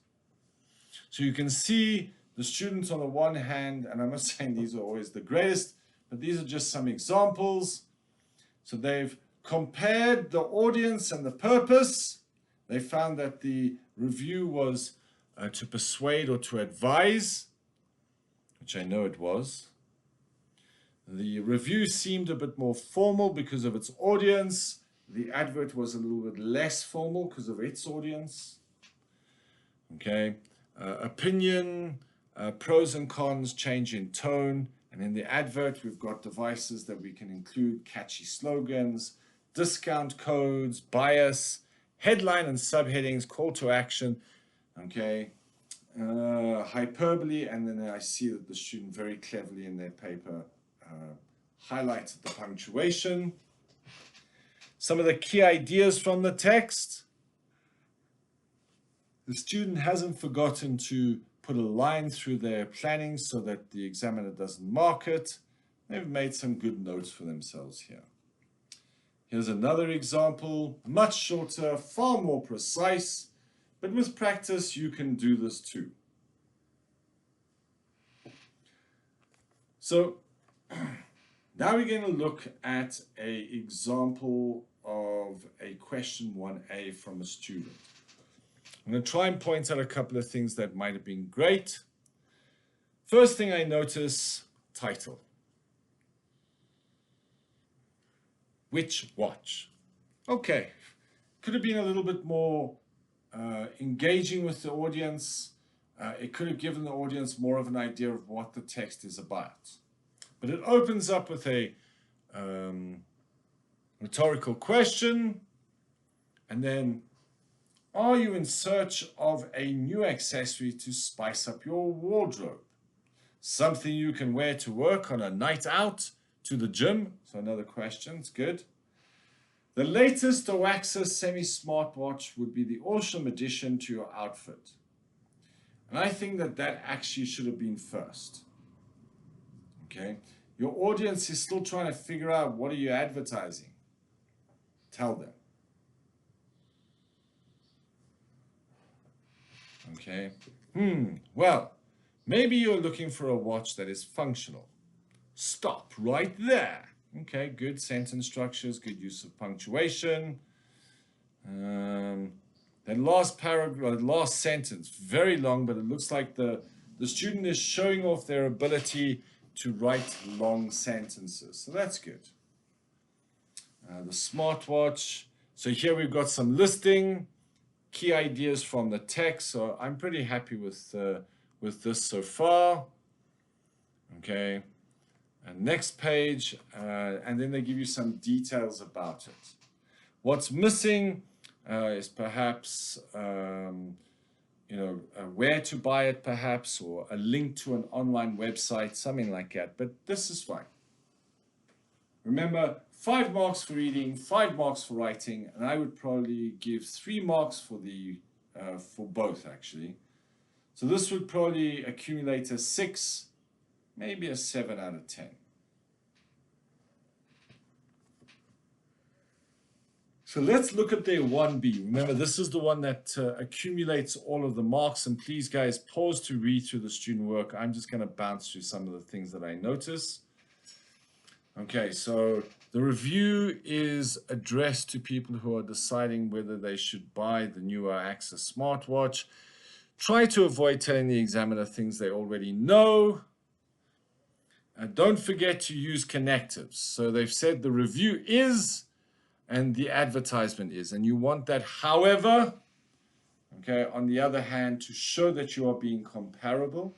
So you can see the students on the one hand, and I'm not saying these are always the greatest, but these are just some examples. So they've compared the audience and the purpose. They found that the review was to persuade or to advise, which I know it was. The review seemed a bit more formal because of its audience. The advert was a little bit less formal because of its audience. Okay, opinion, pros and cons, change in tone. And in the advert, we've got devices that we can include: catchy slogans, discount codes, bias, headline and subheadings, call to action, okay, hyperbole, and then I see that the student very cleverly in their paper highlighted the punctuation. Some of the key ideas from the text. The student hasn't forgotten to put a line through their planning so that the examiner doesn't mark it. They've made some good notes for themselves here. Here's another example, much shorter, far more precise, but with practice you can do this too. So now we're going to look at an example of a question 1A from a student. I'm going to try and point out a couple of things that might have been great. First thing I notice, title. Which watch? Okay, could have been a little bit more engaging with the audience. It could have given the audience more of an idea of what the text is about. But it opens up with a rhetorical question, and then Are you in search of a new accessory to spice up your wardrobe? Something you can wear to work on a night out, to the gym? So another question, it's good. The latest Oaxis semi-smartwatch would be the awesome addition to your outfit. And I think that that actually should have been first. Okay? Your audience is still trying to figure out, what are you advertising? Tell them. Okay? Well, maybe you're looking for a watch that is functional. Stop right there. Okay, good sentence structures, good use of punctuation. That last paragraph, last sentence, very long, but it looks like the student is showing off their ability to write long sentences. So that's good. The smartwatch. So here we've got some listing, key ideas from the text. So I'm pretty happy with this so far. Okay. And next page, and then they give you some details about it. What's missing is perhaps, where to buy it perhaps, or a link to an online website, something like that. But this is fine. Remember, 5 marks for reading, 5 marks for writing, and I would probably give 3 marks for for both actually. So this would probably accumulate a 6, maybe a 7 out of 10. So let's look at their 1B. Remember, this is the one that accumulates all of the marks. And please, guys, pause to read through the student work. I'm just going to bounce through some of the things that I notice. Okay, so the review is addressed to people who are deciding whether they should buy the newer Oaxis smartwatch. Try to avoid telling the examiner things they already know. Don't forget to use connectives. So they've said the review is and the advertisement is, and you want that however, okay, on the other hand, to show that you are being comparable.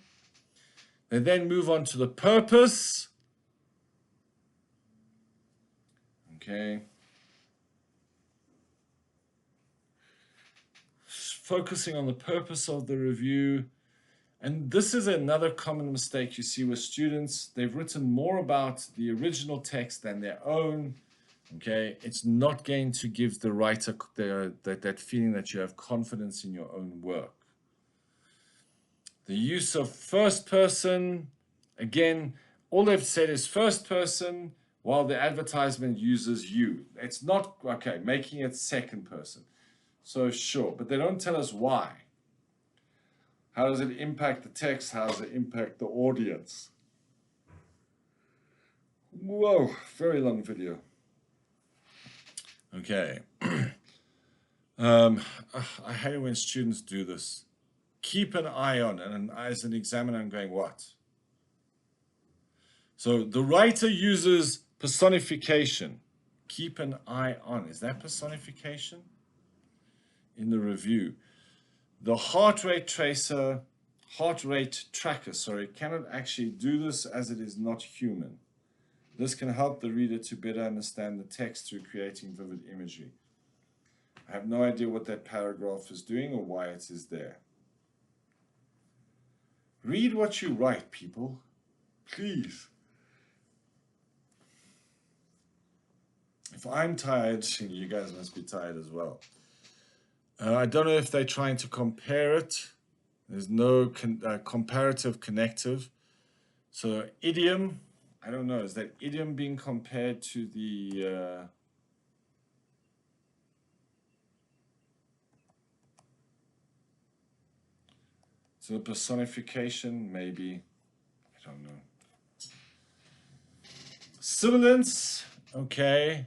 They then move on to the purpose. Okay. Focusing on the purpose of the review. And this is another common mistake you see with students. They've written more about the original text than their own. Okay, it's not going to give the writer that feeling that you have confidence in your own work. The use of first person, again, all they've said is first person, while the advertisement uses you. It's not, okay, making it second person. So sure, but they don't tell us why. How does it impact the text? How does it impact the audience? Whoa, very long video. Okay. I hate it when students do this. Keep an eye on, and as an examiner, I'm going, what? So the writer uses personification. Keep an eye on. Is that personification? In the review. The heart rate tracker, cannot actually do this as it is not human. This can help the reader to better understand the text through creating vivid imagery. I have no idea what that paragraph is doing or why it is there. Read what you write, people. Please. If I'm tired, you guys must be tired as well. I don't know if they're trying to compare it. There's no comparative connective. So idiom, I don't know, is that idiom being compared to the personification? Maybe, I don't know. Sibilance, okay.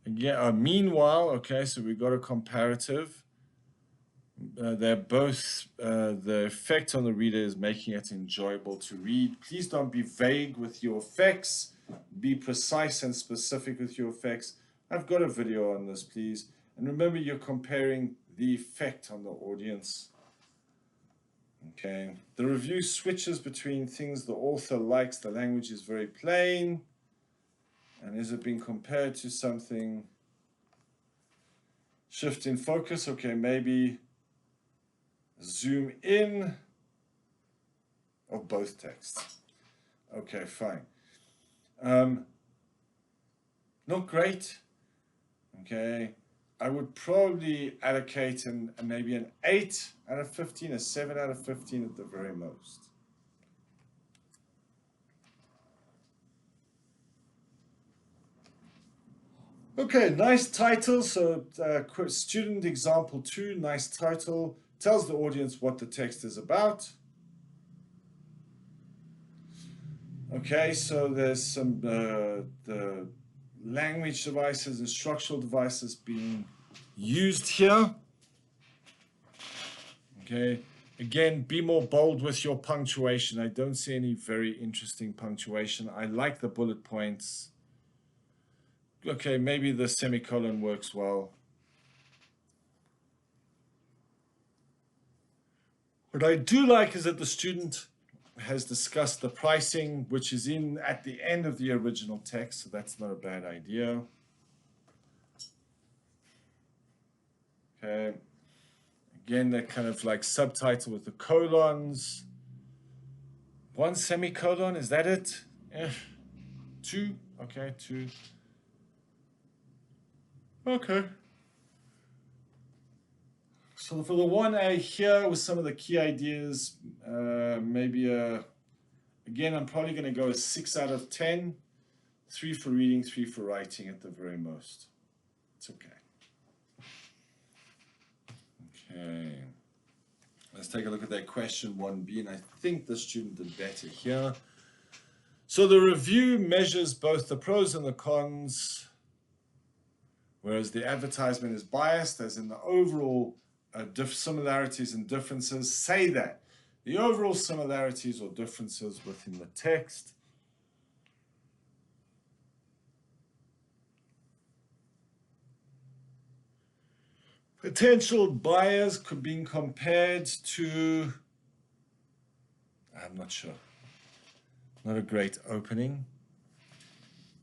Again, meanwhile, okay, so we got a comparative. They're both, the effect on the reader is making it enjoyable to read. Please don't be vague with your effects. Be precise and specific with your effects. I've got a video on this, please. And remember, you're comparing the effect on the audience. Okay. The review switches between things the author likes. The language is very plain. And is it being compared to something? Shift in focus. Okay, maybe zoom in of both texts. Okay, fine. Not great. Okay, I would probably allocate maybe an 8 out of 15, a 7 out of 15 at the very most. Okay, nice title. So student example 2, nice title. Tells the audience what the text is about. Okay, so there's some the language devices and structural devices being used here. Okay, again, be more bold with your punctuation. I don't see any very interesting punctuation. I like the bullet points. Okay, maybe the semicolon works well. What I do like is that the student has discussed the pricing, which is at the end of the original text, so that's not a bad idea. Okay. Again, that kind of like subtitle with the colons. 1 semicolon, is that it? 2, okay, 2. Okay. So for the 1A here with some of the key ideas, maybe again, I'm probably going to go a 6 out of 10. 3 for reading, 3 for writing at the very most. It's okay. Okay. Let's take a look at that question 1B, and I think the student did better here. So the review measures both the pros and the cons, whereas the advertisement is biased, as in the overall similarities and differences say that the overall similarities or differences within the text potential buyers could be compared to, I'm not sure, not a great opening.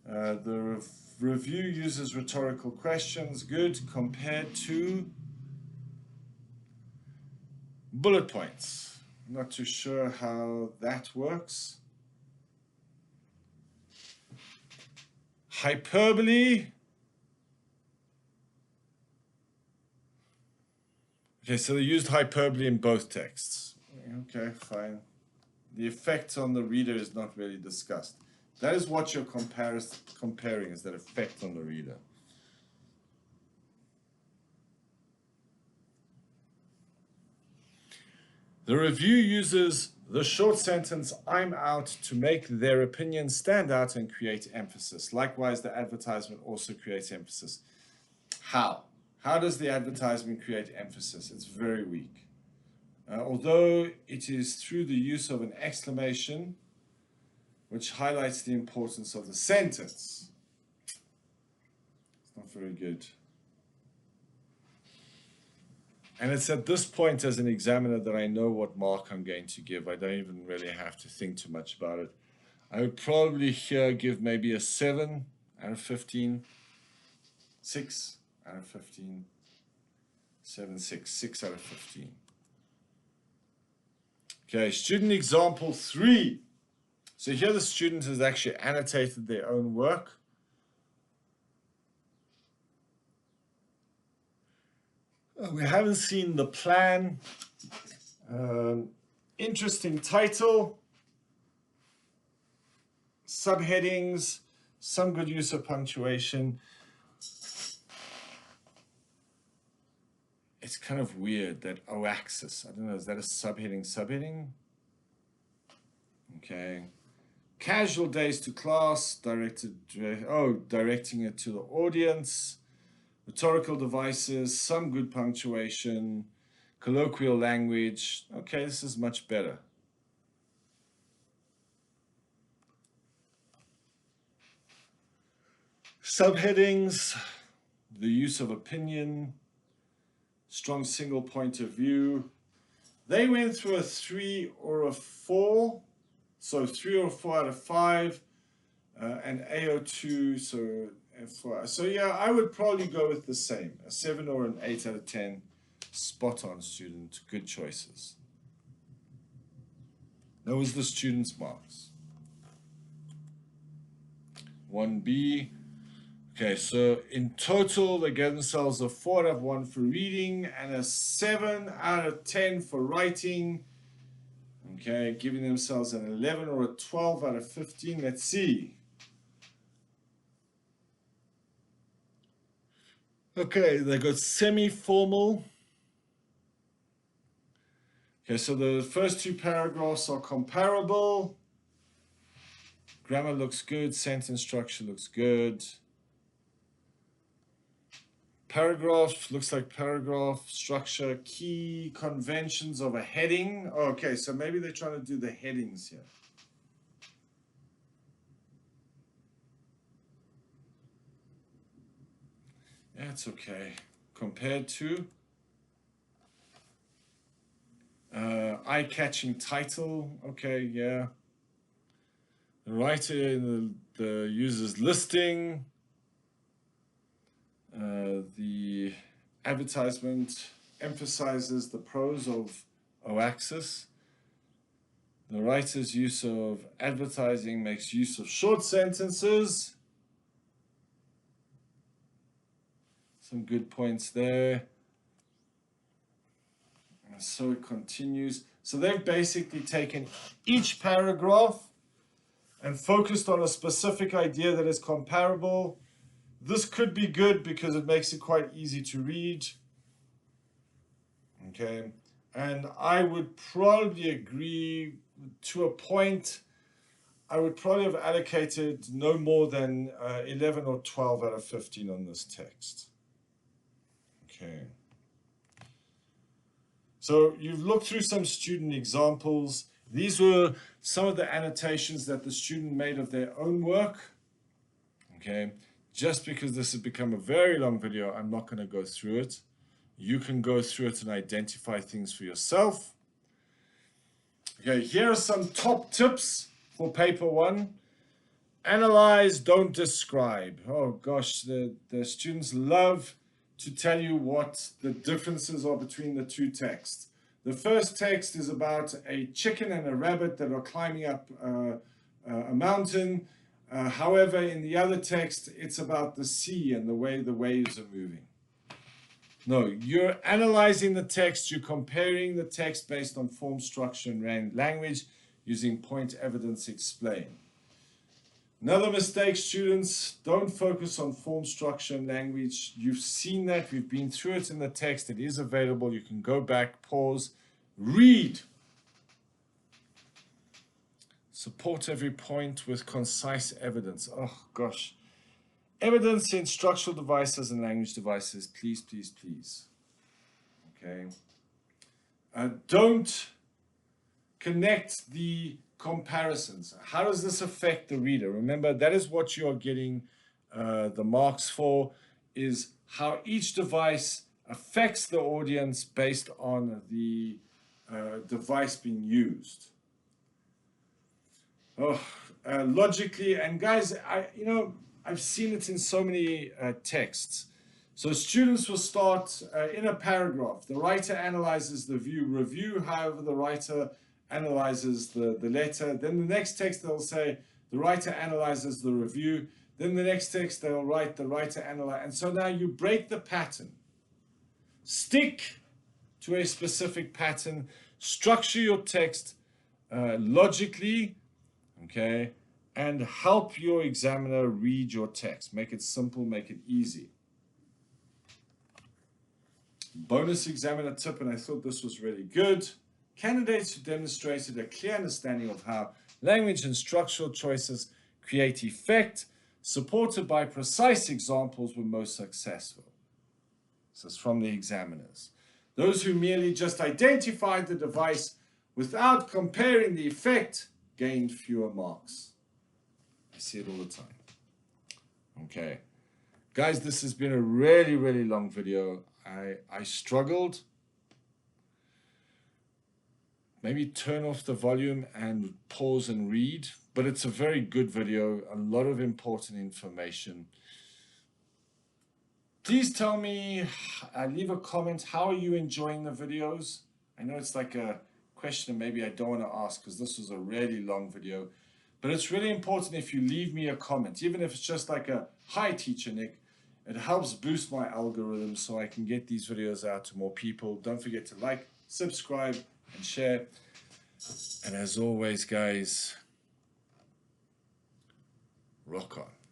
The review uses rhetorical questions, good, compared to bullet points. Not too sure how that works. Hyperbole. Okay, so they used hyperbole in both texts. Okay, fine. The effect on the reader is not really discussed. That is what you're comparing, is that effect on the reader. The review uses the short sentence, I'm out, to make their opinion stand out and create emphasis. Likewise, the advertisement also creates emphasis. How? How does the advertisement create emphasis? It's very weak. Although it is through the use of an exclamation, which highlights the importance of the sentence. It's not very good. And it's at this point as an examiner that I know what mark I'm going to give. I don't even really have to think too much about it. I would probably here give maybe a 7 out of 15, 6 out of 15, 7, 6, 6 out of 15. Okay, student example 3. So here the student has actually annotated their own work. We haven't seen the plan. Interesting title. Subheadings. Some good use of punctuation. It's kind of weird that O-axis. I don't know, is that a subheading? Okay. Casual days to class, directing it to the audience. Rhetorical devices, some good punctuation, colloquial language. Okay, this is much better. Subheadings, the use of opinion, strong single point of view. They went through a 3 or a 4, so 3 or 4 out of 5, and AO2, so So yeah, I would probably go with the same, a 7 or an 8 out of 10. Spot on, student. Good choices. That was the student's marks. 1B. Okay, so in total, they gave themselves a 4 out of 1 for reading and a 7 out of 10 for writing. Okay, giving themselves an 11 or a 12 out of 15. Let's see. Okay, they got semi-formal. Okay, so the first two paragraphs are comparable. Grammar looks good. Sentence structure looks good. Paragraph looks like paragraph structure. Key conventions of a heading. Okay, so maybe they're trying to do the headings here. That's okay. Compared to eye-catching title. Okay, yeah. The writer the user's listing. The advertisement emphasizes the pros of Oaxis. The writer's use of advertising makes use of short sentences. Some good points there. And so it continues. So they've basically taken each paragraph and focused on a specific idea that is comparable. This could be good because it makes it quite easy to read. Okay, and I would probably agree to a point. I would probably have allocated no more than 11 or 12 out of 15 on this text. Okay. So you've looked through some student examples. These were some of the annotations that the student made of their own work. Okay. Just because this has become a very long video, I'm not going to go through it. You can go through it and identify things for yourself. Okay, here are some top tips for paper 1. Analyze, don't describe. Oh gosh, the students love to tell you what the differences are between the two texts. The first text is about a chicken and a rabbit that are climbing up a mountain. However, in the other text, it's about the sea and the way the waves are moving. No, you're analyzing the text, you're comparing the text based on form, structure, and language using point, evidence, explain. Another mistake, students, don't focus on form, structure, and language. You've seen that, we've been through it in the text, it is available. You can go back, pause, read. Support every point with concise evidence. Oh gosh. Evidence in structural devices and language devices, please, please, please. Okay. Don't connect the comparisons. How does this affect the reader? Remember, that is what you are getting the marks for, is how each device affects the audience based on the device being used. Oh, logically, and guys, I've seen it in so many texts. So students will start in a paragraph. The writer analyzes the review, however, the writer analyzes the letter. Then the next text they'll say, the writer analyzes the review. Then the next text they'll write, the writer analyzes. And so now you break the pattern. Stick to a specific pattern. Structure your text logically, okay? And help your examiner read your text. Make it simple, make it easy. Bonus examiner tip, and I thought this was really good. Candidates who demonstrated a clear understanding of how language and structural choices create effect, supported by precise examples, were most successful. This is from the examiners. Those who merely just identified the device without comparing the effect gained fewer marks. I see it all the time. Okay. Guys, this has been a really, really long video. I struggled. Maybe turn off the volume and pause and read. But it's a very good video. A lot of important information. Please tell me, leave a comment. How are you enjoying the videos? I know it's like a question maybe I don't want to ask because this was a really long video, but it's really important if you leave me a comment, even if it's just like a hi teacher Nick. It helps boost my algorithm so I can get these videos out to more people. Don't forget to like, subscribe, and share. And as always, guys, rock on.